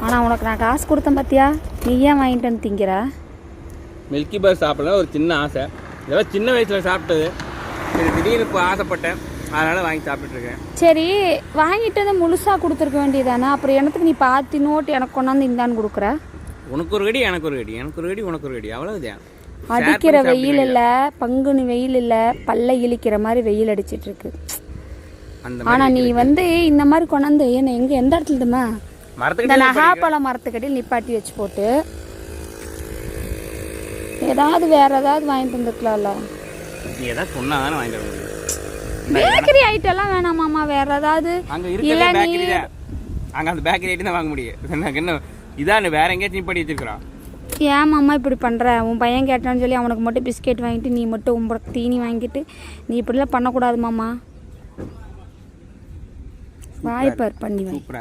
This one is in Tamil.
ஆனால் உனக்கு நான் காசு கொடுத்தேன் பார்த்தியா, நீ ஏன் வாங்கிட்டு வந்து திங்கிற? மில்கி பார் சாப்பிடலாம் ஒரு சின்ன ஆசை. இதெல்லாம் சின்ன வயசில் சாப்பிட்டது. சரி திடீர்னு இப்போ ஆசைப்பட்டேன், அதனால் வாங்கி சாப்பிட்டுருக்கேன். சரி வாங்கிட்டு வந்து முழுசாக கொடுத்துருக்க வேண்டியதானே, அப்புறம் எனக்கு நீ பார்த்து நோட்டு எனக்கு கொண்டாந்து இந்தான்னு கொடுக்குற. உனக்கு ஒரு கடி எனக்கு ஒரு கடி, எனக்கு ஒரு கடி உனக்கு ஒரு கடி, அவ்வளோதான். அடிக்கிற வெயில் இல்லை, பங்குனி வெயில் இல்லை, பல்ல இழிக்கிற மாதிரி வெயில் அடிச்சிட்டு இருக்கு. ஆனால் நீ வந்து இந்த மாதிரி கொண்டாந்து என்ன எங்கே எந்த இடத்துல இருந்துமா இந்த நகாப்பழ மரத்துக்கடியில் நிப்பாட்டி வச்சு போட்டு ஏதாவது வேற ஏதாவது வாங்கிட்டு வந்துருக்கலாம்ல. நீ ஏதாவது சொன்னா தானே வாங்கிட்டு வர முடியும். பேக்கரி ஐட்டம் எல்லாம் வேணாமாமா, வேற ஏதாவது இல்லை அங்கே அந்த பேக்கரி ஐட்டம் தான் வாங்க முடியும். எனக்கு என்ன இதான் வேற எங்கேயாச்சும் நிப்பாட்டி வச்சிருக்கிறான். ஏன் மாமா இப்படி பண்ணுற? உன் பையன் கேட்டான்னு சொல்லி அவனுக்கு மட்டும் பிஸ்கெட் வாங்கிட்டு நீ மட்டும் உங்களுக்கு தீனி வாங்கிட்டு நீ இப்படிலாம் பண்ணக்கூடாது மாமா. வாய்ப்பார் பண்ணி வை.